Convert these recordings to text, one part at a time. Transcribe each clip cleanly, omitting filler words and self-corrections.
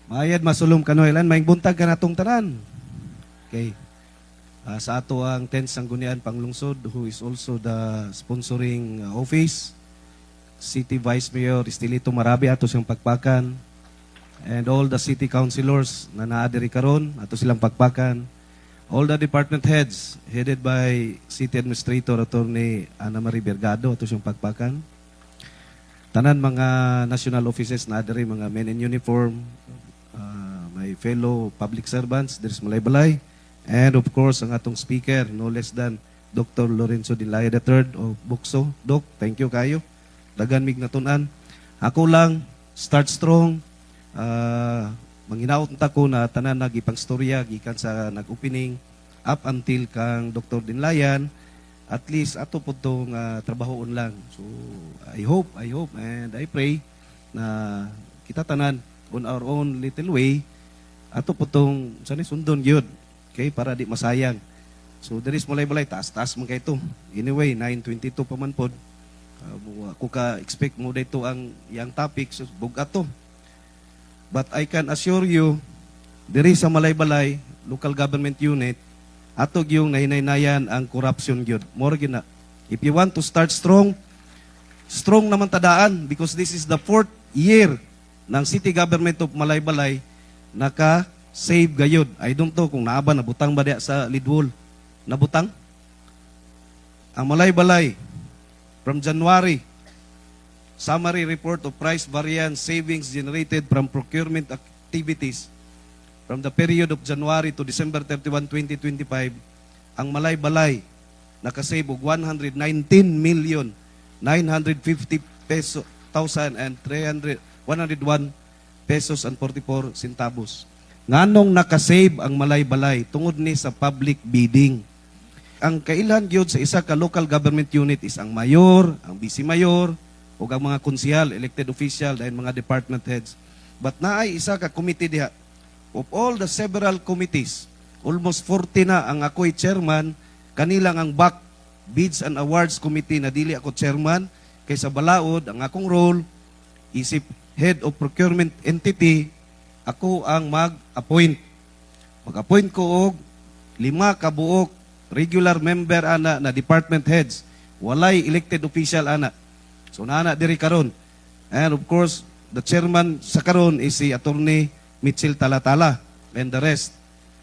Maayad masulom kanoilan, maing buntag ka natong tanan. Okay. Sa ato ang 10th Sanggunian Panglungsod, who is also the sponsoring office, City Vice Mayor Estelito Marabi, ato siyang pagpakan, and all the city councilors na naadiri karon, ato silang pagpakan, all the department heads headed by City Administrator Attorney Ana Marie Bergado, ato siyang pagpakan, tanan mga national offices na adiri, mga men in uniform, my fellow public servants, there's Malay-Balay, and of course, ang atong speaker, no less than Dr. Lorenzo Dilaya III of Bukso. Doc, thank you kayo. Dagan mig natunan. Ako lang, start strong. Manginaot ta ko na tanan nagipang storya gikan sa nag-opening up until kang Dr. Dinlayan. At least ato po itong trabahoon lang. So, I hope, and I pray na kita tanan on our own little way, ato po itong sundon yun. Okay, para di masayang. So, there is Malay-Balay, taas-taas man kayo ito. Anyway, 9:22 pa man po. Ako ka-expect mo dito ang yang topic, so bugat to. But I can assure you, there is sa Malay-Balay, local government unit, atog yung nahinaynayan ang corruption yun. More gina. If you want to start strong, strong naman tadaan because this is the 4th year ng City Government of Malay-Balay naka-save gayod. I don't know kung naaba, nabutang ba diya sa Lidwol? Nabutang? Ang Malay-Balay, from January, summary report of price variance savings generated from procurement activities from the period of January to December 31, 2025, ang Malay-Balay nakasave og 119,950 peso thousand and 101 pesos and 44 centavos. Nganong nakasave ang Malay-Balay tungod ni sa public bidding. Ang kailan gyud sa isa ka local government unit is ang mayor, ang vice mayor, ug ang mga konsehal, elected official, dahil mga department heads. But naay isa ka committee diha. Of all the several committees, almost 40 na ang ako'y chairman, kanilang ang back bids and awards committee na dili ako chairman, kaysa balaod, ang akong role, isip head of procurement entity, ako ang mag-appoint. Mag-appoint ko og 5 kabuok regular member ana na department heads. Walay elected official ana. So naana diri karon. And of course, the chairman sa karon is si Attorney Mitchell Talatala and the rest.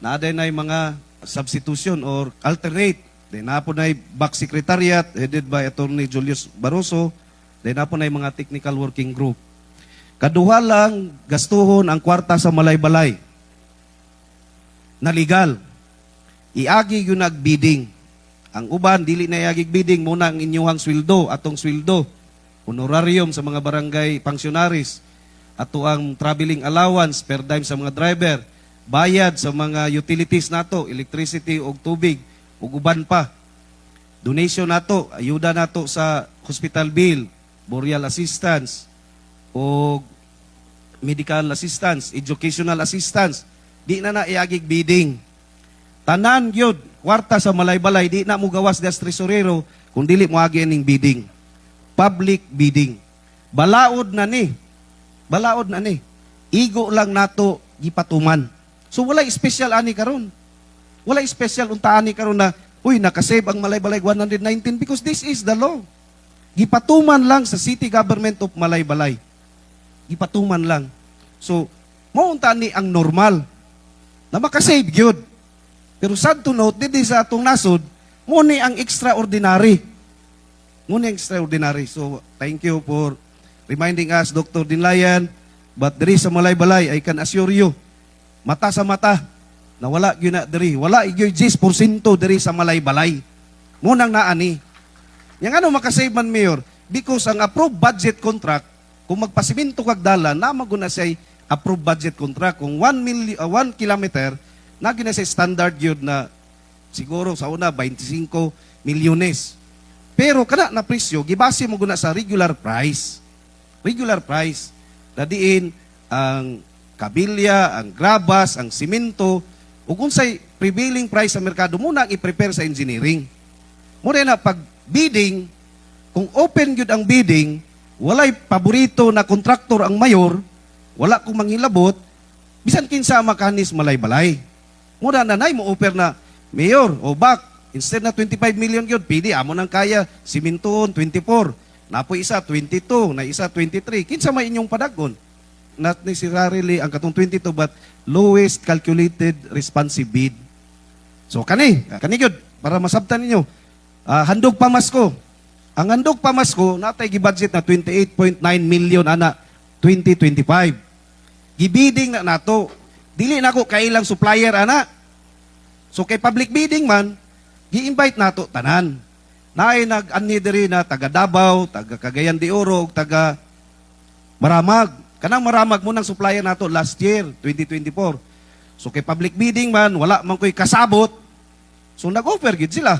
Naaday na mga substitution or alternate. Then napo na back secretariat headed by Attorney Julius Barroso. Then napo na mga technical working group. Kaduha lang gastuhon ang kwarta sa Malay-Balay na legal. Iagi yung nag-bidding. Ang uban, dili na iagig bidding, muna ang inyuhang sweldo, atong sweldo, honorarium sa mga barangay functionaries, ato ang traveling allowance per dime sa mga driver, bayad sa mga utilities nato, electricity o tubig, o uban pa. Donation nato, ayuda nato sa hospital bill, burial assistance, o medical assistance, educational assistance, di na iagig bidding. Tanan yun, kwarta sa Malay-Balay, di na mo gawas des tresorero, kung dili mo agi ning bidding. Public bidding. Balaod na ni. Igo lang nato gipatuman. So wala special ani karon. Wala special unta ani karon na, uy, nakasave ang Malay-Balay 119 because this is the law. Gipatuman lang sa City Government of Malay-Balay. Gipatuman lang. So, maunta ni ang normal na makasave gyud. Pero sad to note, dito sa atong nasod, muni ang extraordinary. So, thank you for reminding us, Dr. Dinlayan, but diri sa Malay-Balay, I can assure you, mata sa mata, na wala yun na diri. Wala yun 10% diri sa Malay-Balay. Munang naani. Yang ano makasave man, Mayor? Because ang approved budget contract, kung magpasiminto kag dala, namaguna siya approved budget contract. Kung 1 kilometer, nagina siya standard yun na siguro sa una 25 milyones. Pero kada na presyo, gibase mo guna sa regular price. Regular price. Dadiin ang kabilya, ang grabas, ang simento, o kung sa'y prevailing price sa merkado, muna ang i-prepare sa engineering. Muna na pag bidding, kung open yun ang bidding, walay paborito na kontraktor ang mayor, wala kong manghilabot, Bisan kinsa makanis malay-balay. Muna nanay mo offer na mayor o bak instead na 25 million gyud pili amo nang kaya siminton 24. Napoy isa 22, na isa 23. Kinsa may inyong padagon? Not necessarily ang katong 22 but lowest calculated responsive bid. So kani gyud para masabtan ninyo. Handog pamasko. Ang handog pamasko natay gibudget na 28.9 million ana 2025. Gibiding na nato. Dili na ko kailang supplier ana. So kay public bidding man, gi-invite nato tanan. Naay nag-anhi diri na taga Davao, taga Cagayan de Oro, taga Maramag. Kanang Maramag mo nang supplier nato last year, 2024. So kay public bidding man, wala man ko'y kasabot. So nag-offer gid sila.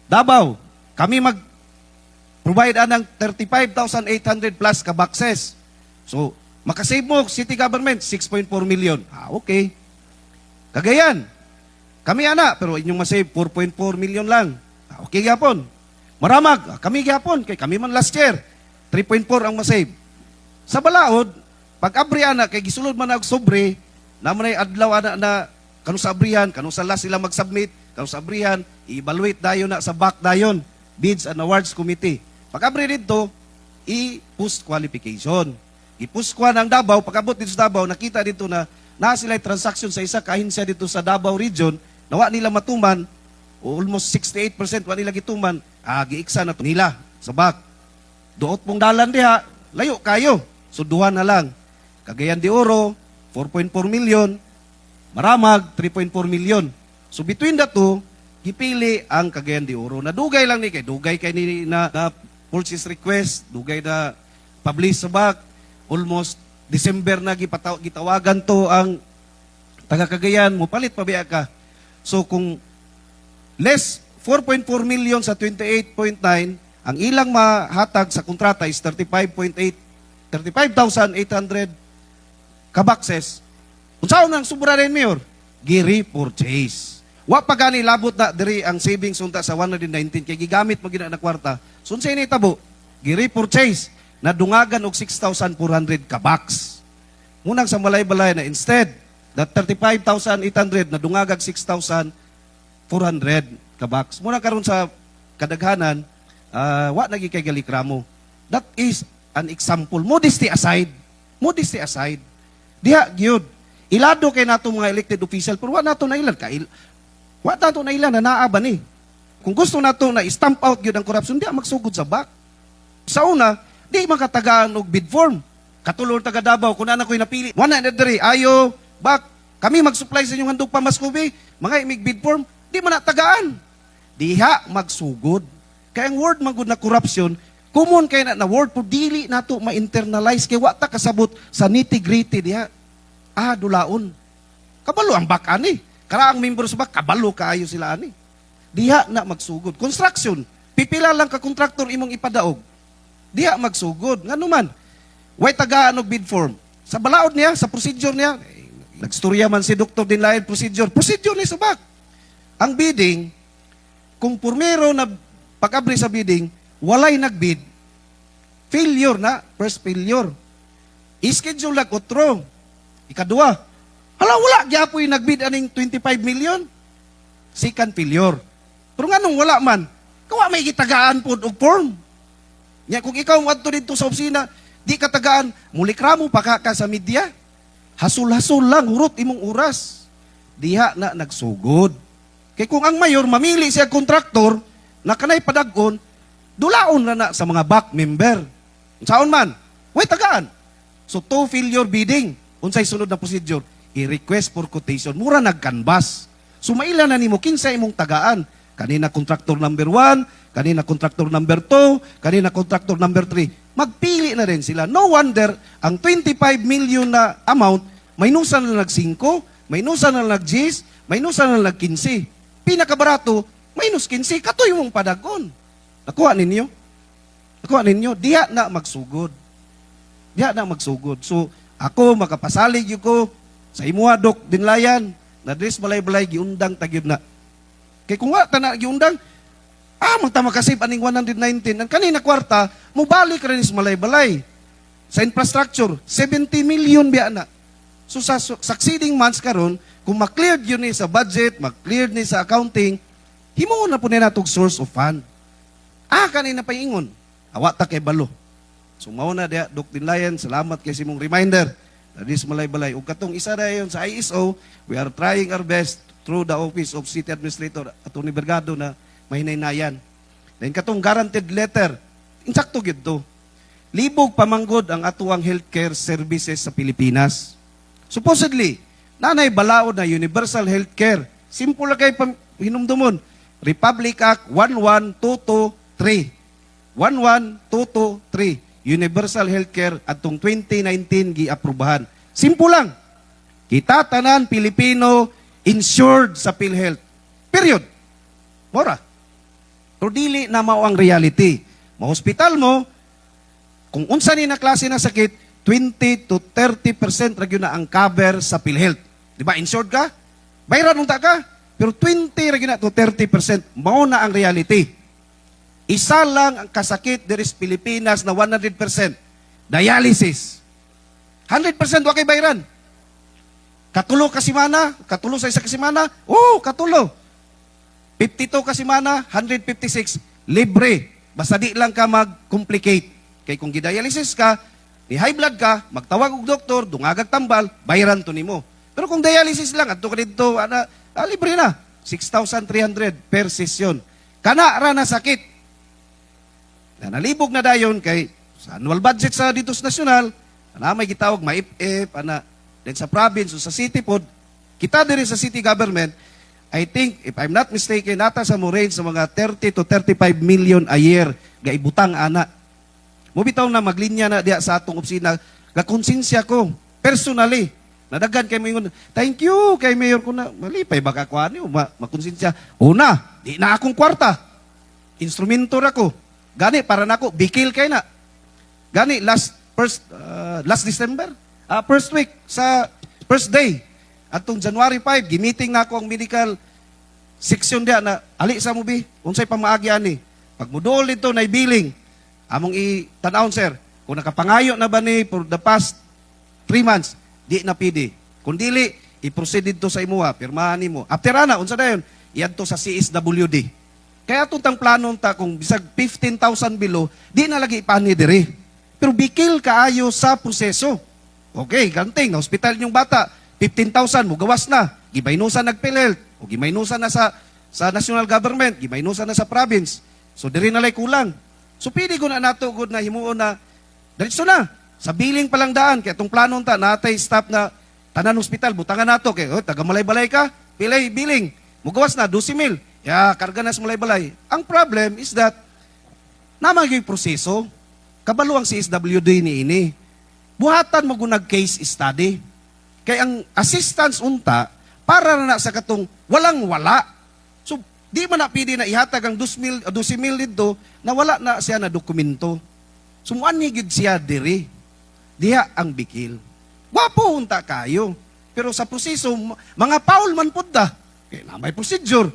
Davao, kami mag-provide anang 35,800 plus ka boxes. So makasave mo, city government, 6.4 million. Okay. Cagayan, kami ana, pero inyong masave 4.4 million lang. Okay gyapon. Maramag, kami gyapon, kay kami man last year, 3.4 ang masave. Sa Balaod, pag abri ana, kay gisulod man og sobre, naman ay adlaw ana na kanong sa abrihan, kanong sa last sila mag-submit, kanong sa abrihan, i-evaluate dayon na sa back dayon, Bids and Awards Committee. Pag abri dito, i-post qualification. I-post kwa ng Davao, pag-abot dito sa Davao, nakita dito na sila transaction sa isa kahinsya dito sa Davao region, nawa nila matuman, almost 68% wa nila gituman, giiksa na to nila sa back. Duot pong dalan diha, layo kayo. So duha na lang. Cagayan de Oro, 4.4 million, Maramag, 3.4 million. So between the two, gipili ang Cagayan de Oro. Nadugay lang ni kay, dugay kay ni na purchase request, dugay na publish sa back, almost December na gitawagan to ang taga Cagayan, mo palit pa biya ka. So kung less 4.4 million sa 28.9, ang ilang mahatag sa kontrata is 35,800 kaboxes. Unsaon nang sobra rin, Mayor? Gi-repurchase. Wa pa gani labot na diri ang savings unta sa 119 kay gigamit mo gina na kwarta. So unsay ni tabo? Gi-repurchase na dungagan og 6,400 ka box. Munang sa malay-balay na instead that 35,800 na dungagag 6,400 ka box. Muna karon sa kadaghanan, wa nagi kay galikramo. That is an example. Modesty aside. Modesty aside. Diha gyud. Ilado kay nato mga elected official pero wa nato na ilan wa nato na ilan na naa ba ni. Kung gusto nato na stamp out gyud ang corruption, di magsugod sa back. Sa una, di makatagaan og bid form. Katulor taga Davao kun ana ko'y napili. Wala na diri ayo back. Kami mag-supply sa inyong handog pamaskobi, mga imig bid form, di man natagaan. Diha magsugod. Kaya ang word magud na corruption, common kay na word po dili nato ma-internalize kay wa ta kasabot sa nitty-gritty diha. Dulaon. Kabalo ang back ani. Karaang member sa back, kabalo kaayo sila ani. Diha na magsugod. Construction, pipila lang ka kontraktor imong ipadaog. Diha magsugod. Ngano man? Way tagaan og bid form. Sa balaod niya, sa procedure niya, nagstorya man si Dr. Dinlayan procedure. Procedure ni sa back. Ang bidding, kung purmero na pag-abri sa bidding, walay nagbid, failure na, first failure. I-schedule lang otro. Ikadua, wala, gyapoy nagbid aning 25 million. Second failure. Pero nga nung wala man, kawa may gitagaan po og form. Nya kung ikaw adto dito sa opisina, di ka tagaan, mulikramo pa ka sa media. Hasul-hasul lang, hurot imong oras. Diha na nagsugod. Kaya kung ang mayor mamili siya kontraktor na kanay padagon, dulaon na sa mga back member. Saan man? Way tagaan. So to failure bidding. Unsay sunod na procedure? I-request for quotation. Mura nag-canvas. So maila na nimo kinsa imong tagaan. Kanina contractor number 1, kanina contractor number 2, kanina contractor number 3. Magpili na rin sila. No wonder, ang 25 million na amount, may nusa na nag-5, may nusa na nag-10, may nusa na nag-15. Pinakabarato, minus 15, katoy mong padagon. Nakuha ninyo? Nakuha ninyo? Diha na magsugod. Diha na magsugod. So, ako, makapasalig yun ko sa imuha, Dok Dinlayan, na dress balay-balay, giundang tagyod na. Kaya kung wala na giundang, magtama kasip aning 119. Ang kanina kwarta, mubalik rin sa malay-balay. Sa infrastructure, 70 million biya na. So sa succeeding months karon, kung ma-cleared yun ni sa budget, ma-cleared ni sa accounting, himuon na po nila itong source of fund. Kanina pa ingon, awat ta kay balo. So mauna dia, Dr. Dinlayan, salamat kay simong reminder. This malay-balay. Ug katong isa na yun sa ISO, we are trying our best through the Office of City Administrator at Unibergado na mahinaynayan. Then katong guaranteed letter, insakto gyud to. Libog pamanggod ang atuang healthcare services sa Pilipinas. Supposedly, nanay balaod na universal healthcare. Simple lang kay hinumdumon. Republic Act 11223. 11223. Universal Healthcare atong 2019 giaprubahan. Simple lang. Kita tanan Pilipino insured sa PhilHealth. Period. Mora. Pero dili na mao ang reality. Ma-hospital mo, kung unsa ni na klase na sakit, 20 to 30% ra gyud na ang cover sa PhilHealth. Di ba? Insured ka? Bayaran unta ka? Pero 20 ra gyud na to 30%. Mao na ang reality. Isa lang ang kasakit diri sa Pilipinas na 100%. Dialysis. 100% wa kay bayaran. Katulo ka semana, katulo sa isa ka semana, katulo. 52 ka semana, 156, libre. Basta di lang ka mag-complicate. Kay kung gidialysis ka, ni high blood ka, magtawag og doktor, dungagag tambal, bayaran to nimo. Pero kung dialysis lang, adto ka dito, libre na. 6,300 per session. Kana ra na sakit. Na nalibog na dayon kay sa annual budget sa dito sa nasyonal, may gitawag maip-ip, then sa province o sa city pod, kita diri sa city government, I think, if I'm not mistaken, nata sa mo range sa mga 30 to 35 million a year ga ibutang ana. Mubitaw na maglinya na diya sa atong opisina, gakonsensya ko, personally, nadagan kay Mayor, thank you kay Mayor ko na, malipay baka kuha niyo, makonsensya. Una, di na akong kwarta, instrumento ra ko. Gani para nako bikil kay na. Gani last December, first week sa first day atong January 5 gimiting nako ang medical section dia na ali sa mubi unsay pamaagi ani. Pag mudol dito na billing among i-tan-aw sir kung nakapangayo na ba ni for the past 3 months di na pidi. Kung dili i-proceed dito sa imuha pirmahan nimo. After ana unsa dayon iadto sa CSWD. Kaya tuntang plano ta kung bisag 15,000 below, di na lagi ipani diri. Pero bikil kaayo sa proseso. Okay, ganting na hospital yung bata, 15,000 mo gawas na. Gimaynusan nag-PhilHealth o gimaynusan na sa national government, gimaynusan na sa province. So diri na lay kulang. So pili ko na nato gud na himuon na diretso na. Sa billing pa lang daan kay atong plano ta natay staff na tanan hospital butangan nato kay taga Malay-Balay ka, pilay billing. Mo gawas na 12,000. Karga na sa Malay-Balay. Ang problem is that, naman yung proseso, kabalo ang CSWD ni ini. Buhatan mo gunag case study. Kaya ang assistance unta, para na sa katong walang-wala. So, di man na pwede na ihatag ang 12,000 dito, na wala na siya na dokumento. So, muanigid siya diri. Diha ang bikil. Wapo unta kayo. Pero sa proseso, mga paul man punta. Kaya na may procedure.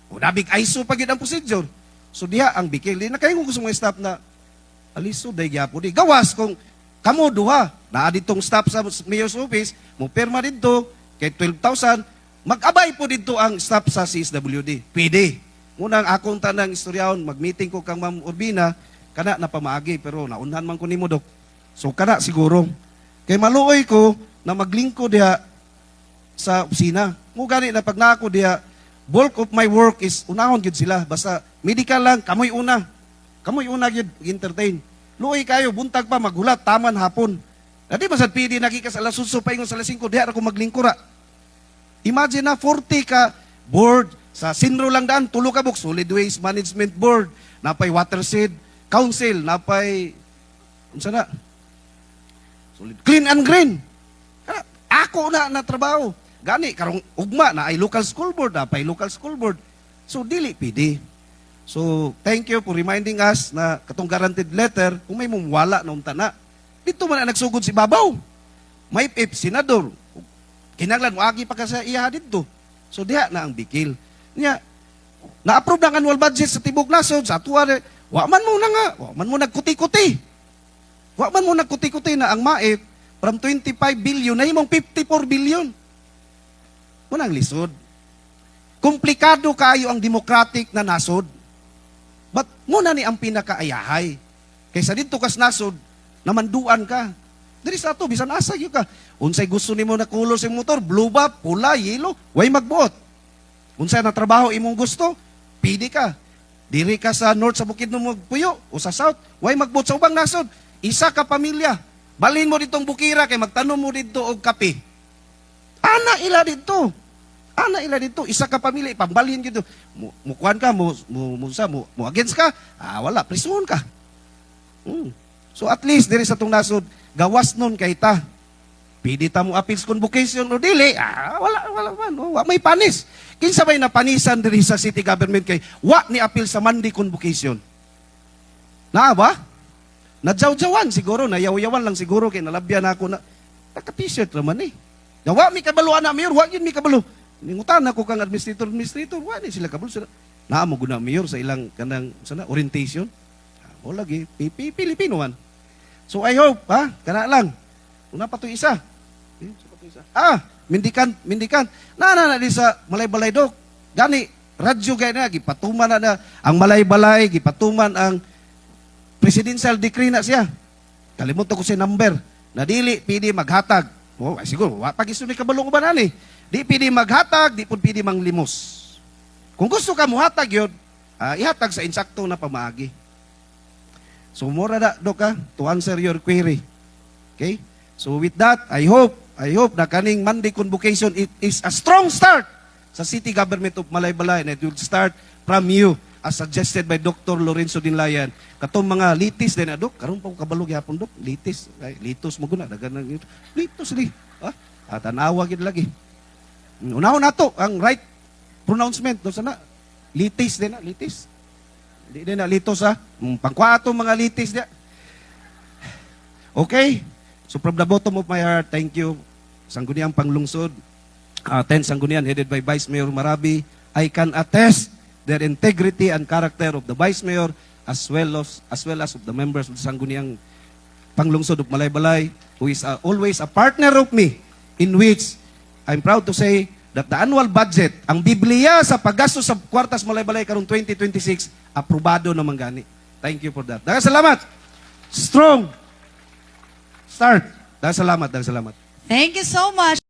O nabig ISO pag yun ang procedure. So diha ang bikil. Di na kayo kung gusto mga staff na aliso, day gyapo di. Gawas kung kamo duha. Naa ditong staff sa mayor's office, mo perma dito, kay 12,000, mag-abay po dito ang staff sa CSWD. Pwede. Muna ang akong tanang istoryahon, mag-meeting ko kang Ma'am Urbina, kana na pamaagi, pero naunhan man ko ni mo, Dok. So kana siguro. Kay maluoy ko na maglingko diha sa opisina. Mo gani na pag naako diha, bulk of my work is unahon gyud sila. Basta medical lang, kamoy una. Kamoy una gyud entertain. Luoy kayo, buntag pa maghulat, taman hapon. Dadi ba sad pidi nagikas alas 8 pa ingon sa alas 5 diha ako maglingkura. Imagine na 40 ka board sa Sinro lang daan, tulo ka buk, Solid Waste Management Board, napay Watershed Council, napay unsa na? Solid Clean and Green. Ako na trabaho. Gani, karong ugma na ay local school board, napay local school board. So, dili pidi. So, thank you for reminding us na katong guaranteed letter, kung may mumwala na untana, dito man na nagsugod si Babaw. May pip, senador. Kinanglan mo, agi pa ka sa iya dito. So, diha na ang bikil. Niya, na-approve ng annual budget sa Tibok Nasod, sa atuwa, wa man mo nagkuti-kuti. Wa man mo nagkuti-kuti na ang maip, from 25 billion, nahimong 54 billion. Munang lisod. Komplikado kayo ang democratic na nasod. But muna ni ang pinakaayahay. Kaysa dito kas nasod, namanduan ka. Diri sa ato, bisan asa yun ka. Unsay gusto nimo na kulor sa motor, blue ba, pula, yellow, way magbuot. Unsay na trabaho imong gusto, pili ka. Diri ka sa north sa bukid mo Puyo o sa south, way magbuot sa ubang nasod. Isa ka pamilya. Balhin mo ditong bukira kay magtanom mo dito og kape. Ana ila dito. Ana ila dito, isa ka pamilya, ipambalhin dito. Mukuan ka, mo against ka, wala, prisuhon ka. So at least, diri sa itong nasod, gawas nun kay ta. Pili ta mo appeals convocation o dili, wala man, may panis. Kinsa ba'y napanisan diri sa city government kay, ni appeal sa Monday convocation. Na ba? Nadyaw-jawan siguro, nayaw-yawan lang siguro, kay nalabyan ako na, naka-t-shirt naman eh. Wa mi kabalo na mayor, yun mi kabalo. Ningutan ako kang administrator, wala sila kabalo sila. Naamo guna mayor sa ilang kanang orientation. O lagi, Pilipino man. So I hope, kana lang. Una pa to isa. Mindikan. Na di sa Malay-Balay dok. Gani, radyo gaya na, gipatuman na ang Malay-Balay, gipatuman ang presidential decree na siya. Kalimutan ko si number. Nadili, pidi maghatag. Siguro, pag iso ni kabalong ubanan eh. Di pidi maghatag, di pud pidi manglimos. Kung gusto ka mo hatag yun, ihatag sa insakto na pamaagi. So, mura na, Dok, to answer your query. Okay? So, with that, I hope na kaning Monday convocation, it is a strong start sa city government of Malay-Balay, and it will start from you, as suggested by Dr. Lorenzo Dinlayan. Katong mga litis din, Dok, karon pa ko kabalog yapon, Dok, litis, litos mo guna, dagan litos li. Tanawa gid lagi. Unahon nato ang right pronouncement do sana litis din na litis. Di din na litos pangkwato mga litis dia. Okay? So from the bottom of my heart, thank you Sangguniang Panglungsod, 10 Sanggunian headed by Vice Mayor Marabi. I can attest their integrity and character of the Vice Mayor as well as of the members of the Sangguniang Panglungsod of Malay-Balay, who is always a partner of me, in which I'm proud to say that the annual budget, ang Biblia sa paggastos sa kwartas Malay-Balay karong 2026, aprobado naman gani. Thank you for that. Daghang salamat. Strong start. Daghang salamat. Thank you so much.